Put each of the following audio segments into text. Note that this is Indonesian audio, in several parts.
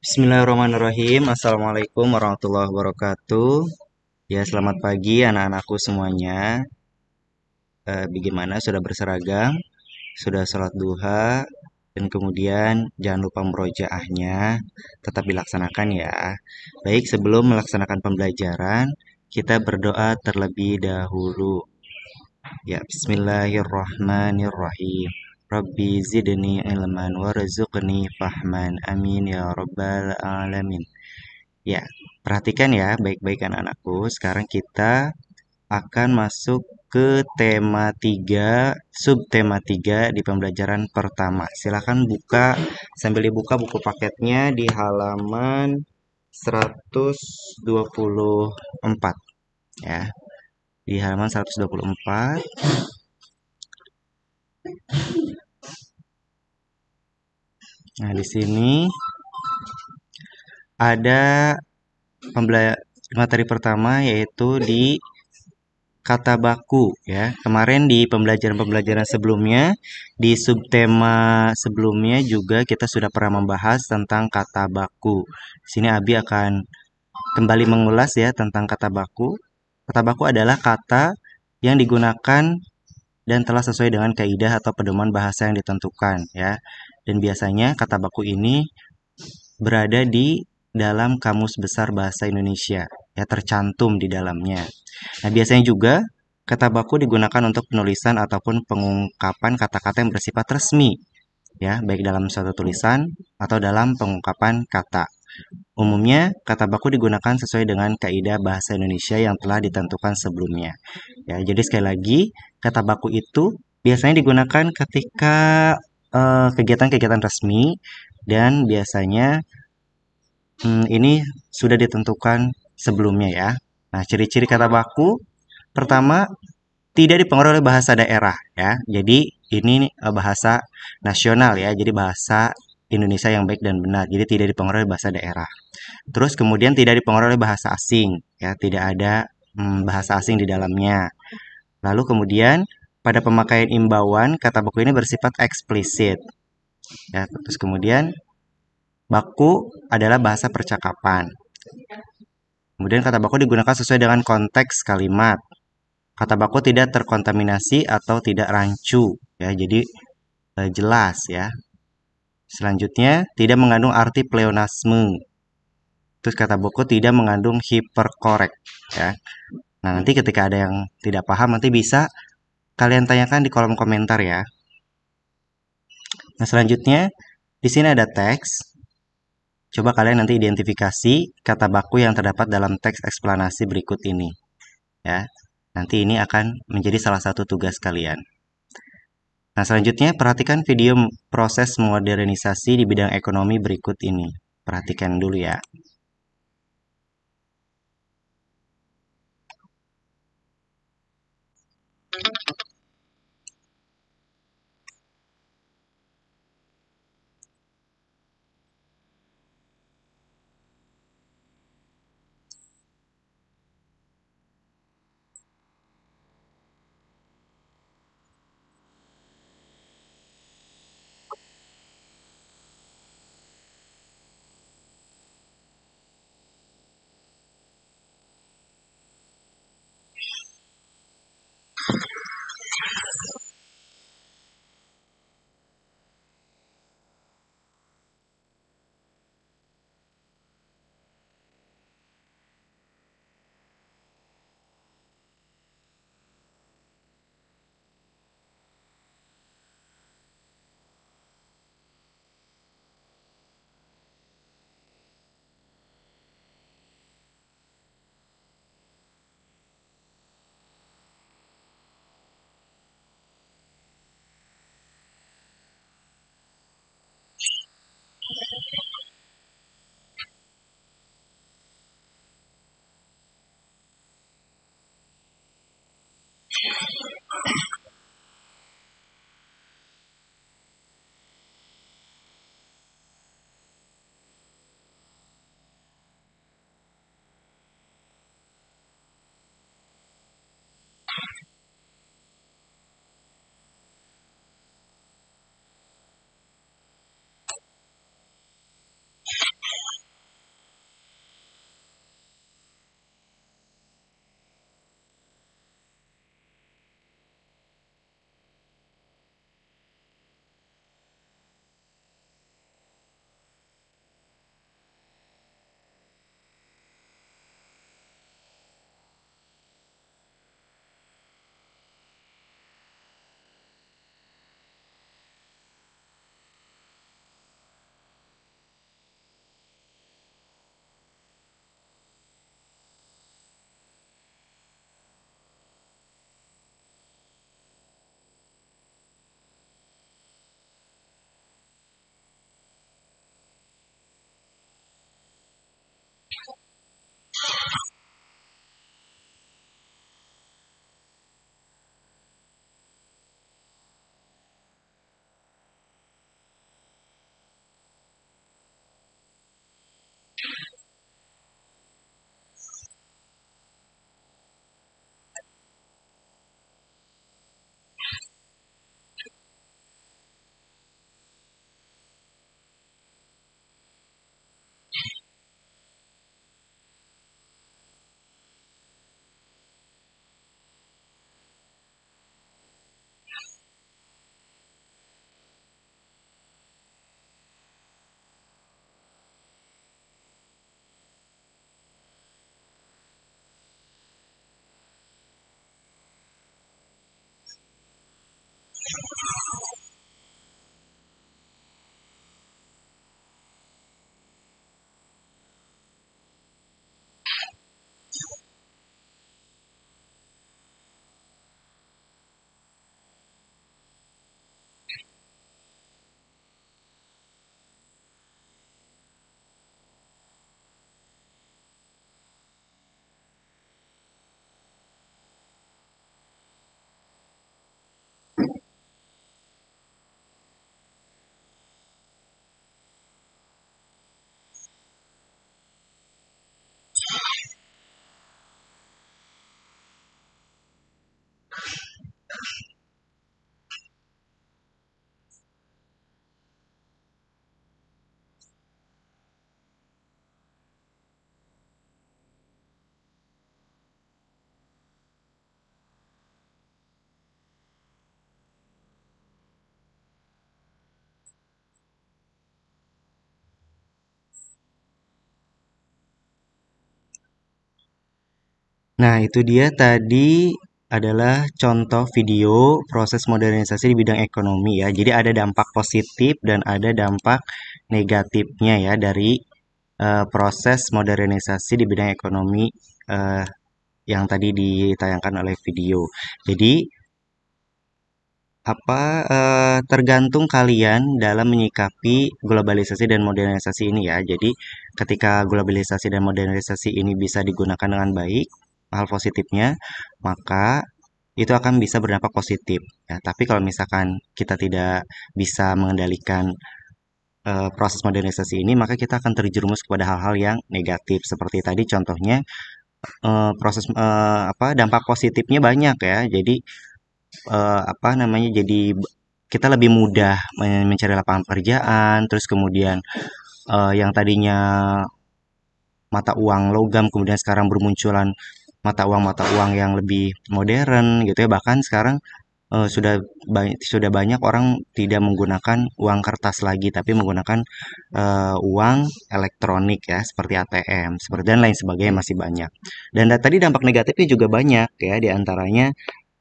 Bismillahirrahmanirrahim. Assalamualaikum warahmatullahi wabarakatuh. Ya, selamat pagi anak-anakku semuanya. Bagaimana sudah berseragam, sudah sholat duha, dan kemudian jangan lupa murojaahnya tetap dilaksanakan ya. Baik, sebelum melaksanakan pembelajaran, kita berdoa terlebih dahulu. Ya, bismillahirrahmanirrahim. Rabbi zidni ilman warzuqni fahman. Amin ya rabbal alamin. Ya, perhatikan ya baik-baik anak-anakku. Sekarang kita akan masuk ke tema 3, subtema 3 di pembelajaran pertama. Silakan buka sambil dibuka buku paketnya di halaman 124 ya. Di halaman 124. Nah, di sini ada materi pertama yaitu di kata baku ya. Kemarin di pembelajaran-pembelajaran sebelumnya, di subtema sebelumnya juga kita sudah pernah membahas tentang kata baku. Di sini Abi akan kembali mengulas ya tentang kata baku. Kata baku adalah kata yang digunakan dan telah sesuai dengan kaidah atau pedoman bahasa yang ditentukan ya. Dan biasanya kata baku ini berada di dalam Kamus Besar Bahasa Indonesia ya, tercantum di dalamnya. Nah, biasanya juga kata baku digunakan untuk penulisan ataupun pengungkapan kata-kata yang bersifat resmi ya, baik dalam suatu tulisan atau dalam pengungkapan kata. Umumnya, kata baku digunakan sesuai dengan kaidah bahasa Indonesia yang telah ditentukan sebelumnya. Ya, jadi sekali lagi, kata baku itu biasanya digunakan ketika kegiatan-kegiatan resmi dan biasanya ini sudah ditentukan sebelumnya ya. Nah, ciri-ciri kata baku pertama tidak dipengaruhi oleh bahasa daerah ya. Jadi ini bahasa nasional ya. Jadi bahasa Indonesia yang baik dan benar. Jadi tidak dipengaruhi oleh bahasa daerah. Terus kemudian tidak dipengaruhi oleh bahasa asing ya. Tidak ada bahasa asing di dalamnya. Lalu kemudian pada pemakaian imbauan kata baku ini bersifat eksplisit ya. Terus kemudian baku adalah bahasa percakapan. Kemudian kata baku digunakan sesuai dengan konteks kalimat. Kata baku tidak terkontaminasi atau tidak rancu ya. Jadi jelas ya. Selanjutnya tidak mengandung arti pleonasme. Terus kata baku tidak mengandung hiperkorek ya. Nah, nanti ketika ada yang tidak paham nanti bisa kalian tanyakan di kolom komentar ya. Nah, selanjutnya di sini ada teks. Coba kalian nanti identifikasi kata baku yang terdapat dalam teks eksplanasi berikut ini. Ya, nanti ini akan menjadi salah satu tugas kalian. Nah, selanjutnya perhatikan video proses modernisasi di bidang ekonomi berikut ini. Perhatikan dulu ya. Nah, itu dia tadi adalah contoh video proses modernisasi di bidang ekonomi ya. Jadi ada dampak positif dan ada dampak negatifnya ya dari proses modernisasi di bidang ekonomi eh, yang tadi ditayangkan oleh video. Jadi tergantung kalian dalam menyikapi globalisasi dan modernisasi ini ya. Jadi ketika globalisasi dan modernisasi ini bisa digunakan dengan baik, hal positifnya, maka itu akan bisa berdampak positif. Ya, tapi kalau misalkan kita tidak bisa mengendalikan proses modernisasi ini, maka kita akan terjerumus kepada hal-hal yang negatif. Seperti tadi contohnya dampak positifnya banyak ya. Jadi jadi kita lebih mudah mencari lapangan pekerjaan, terus kemudian yang tadinya mata uang logam kemudian sekarang bermunculan mata uang yang lebih modern gitu ya. Bahkan sekarang sudah banyak orang tidak menggunakan uang kertas lagi tapi menggunakan uang elektronik ya seperti ATM, seperti dan lain sebagainya masih banyak. Dan tadi dampak negatifnya juga banyak ya, di antaranya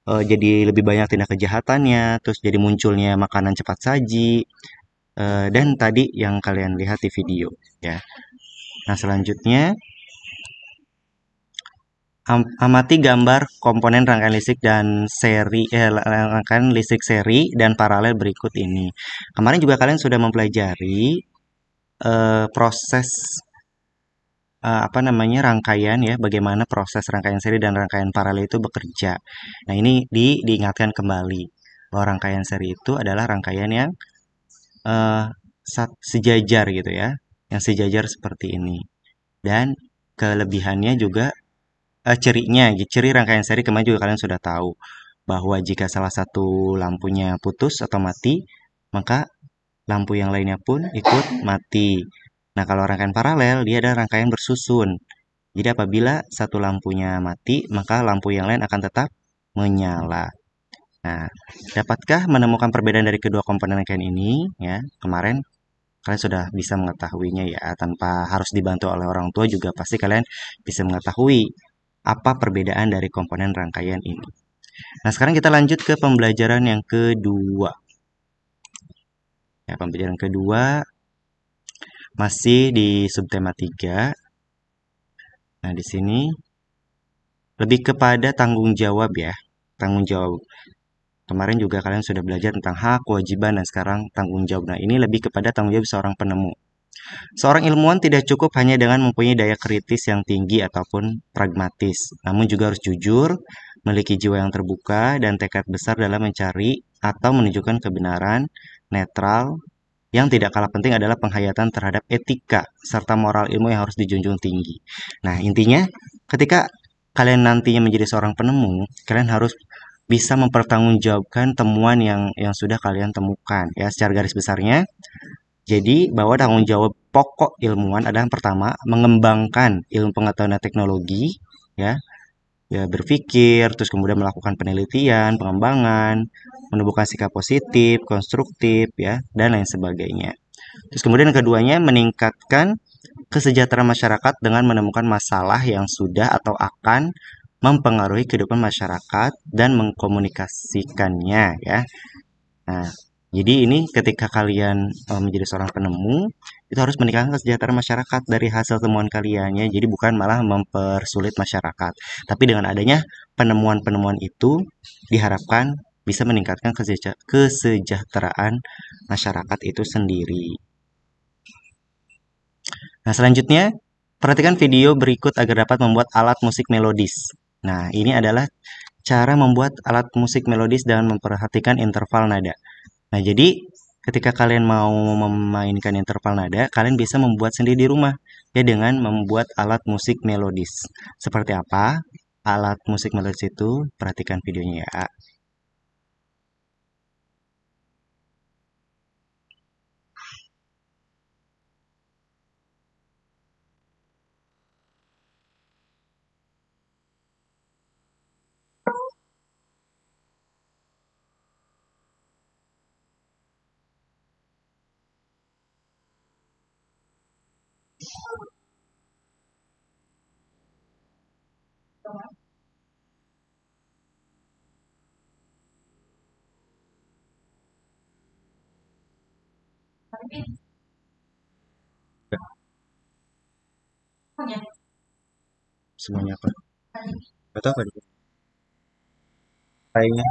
jadi lebih banyak tindak kejahatannya, terus jadi munculnya makanan cepat saji, dan tadi yang kalian lihat di video ya. Nah, selanjutnya amati gambar komponen rangkaian listrik dan rangkaian listrik seri dan paralel berikut ini. Kemarin juga kalian sudah mempelajari proses rangkaian ya, bagaimana proses rangkaian seri dan rangkaian paralel itu bekerja. Nah, ini diingatkan kembali bahwa rangkaian seri itu adalah rangkaian yang eh, sejajar gitu ya, yang sejajar seperti ini. Dan kelebihannya juga ciri rangkaian seri kemarin juga kalian sudah tahu bahwa jika salah satu lampunya putus atau mati, maka lampu yang lainnya pun ikut mati. Nah, kalau rangkaian paralel, dia ada rangkaian bersusun. Jadi apabila satu lampunya mati, maka lampu yang lain akan tetap menyala. Nah, dapatkah menemukan perbedaan dari kedua komponen rangkaian ini? Ya, kemarin kalian sudah bisa mengetahuinya ya, tanpa harus dibantu oleh orang tua juga pasti kalian bisa mengetahui apa perbedaan dari komponen rangkaian ini. Nah, sekarang kita lanjut ke pembelajaran yang kedua. Ya, pembelajaran kedua masih di subtema 3. Nah, di sini lebih kepada tanggung jawab ya. Tanggung jawab. Kemarin juga kalian sudah belajar tentang hak, kewajiban, dan sekarang tanggung jawab. Nah, ini lebih kepada tanggung jawab seorang penemu. Seorang ilmuwan tidak cukup hanya dengan mempunyai daya kritis yang tinggi ataupun pragmatis, namun juga harus jujur, memiliki jiwa yang terbuka, dan tekad besar dalam mencari atau menunjukkan kebenaran, netral. Yang tidak kalah penting adalah penghayatan terhadap etika serta moral ilmu yang harus dijunjung tinggi. Nah, intinya ketika kalian nantinya menjadi seorang penemu, kalian harus bisa mempertanggungjawabkan temuan yang sudah kalian temukan ya. Secara garis besarnya, jadi bahwa tanggung jawab pokok ilmuwan adalah yang pertama mengembangkan ilmu pengetahuan dan teknologi ya, ya berpikir, terus kemudian melakukan penelitian, pengembangan, menumbuhkan sikap positif, konstruktif ya, dan lain sebagainya. Terus kemudian yang keduanya meningkatkan kesejahteraan masyarakat dengan menemukan masalah yang sudah atau akan mempengaruhi kehidupan masyarakat dan mengkomunikasikannya ya. Nah, jadi ini ketika kalian menjadi seorang penemu, itu harus meningkatkan kesejahteraan masyarakat dari hasil temuan kalian ya. Jadi bukan malah mempersulit masyarakat. Tapi dengan adanya penemuan-penemuan itu diharapkan bisa meningkatkan kesejahteraan masyarakat itu sendiri. Nah, selanjutnya perhatikan video berikut agar dapat membuat alat musik melodis. Nah, ini adalah cara membuat alat musik melodis dengan memperhatikan interval nada. Nah, jadi ketika kalian mau memainkan interval nada, kalian bisa membuat sendiri di rumah ya dengan membuat alat musik melodis. Seperti apa alat musik melodis itu? Perhatikan videonya ya. Semuanya apa? Gak tahu apa itu. Kayaknya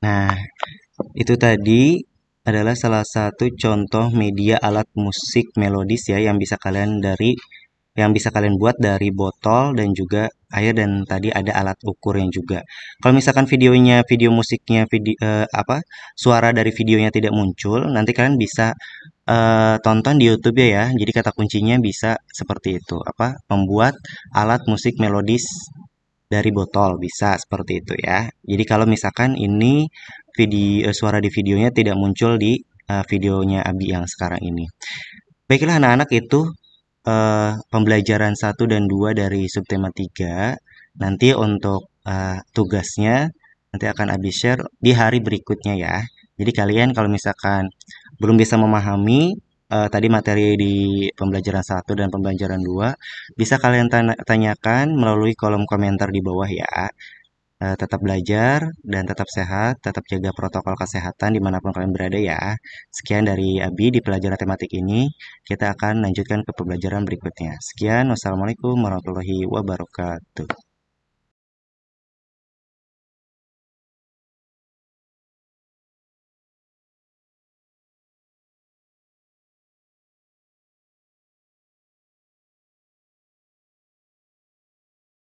Nah, itu tadi adalah salah satu contoh media alat musik melodis ya yang bisa kalian buat dari botol dan juga air, dan tadi ada alat ukurnya juga. Kalau misalkan video musiknya, suara dari videonya tidak muncul, nanti kalian bisa tonton di YouTube ya. Jadi kata kuncinya bisa seperti itu, membuat alat musik melodis dari botol, bisa seperti itu ya. Jadi kalau misalkan ini suara di videonya tidak muncul di videonya Abi yang sekarang ini. Baiklah anak-anak, itu pembelajaran 1 dan 2 dari subtema 3. Nanti untuk tugasnya nanti akan Abi share di hari berikutnya ya. Jadi kalian kalau misalkan belum bisa memahami tadi materi di pembelajaran 1 dan pembelajaran 2, bisa kalian tanyakan melalui kolom komentar di bawah ya. Tetap belajar dan tetap sehat, tetap jaga protokol kesehatan dimanapun kalian berada ya. Sekian dari Abi di pelajaran tematik ini. Kita akan lanjutkan ke pembelajaran berikutnya. Sekian, wassalamualaikum warahmatullahi wabarakatuh.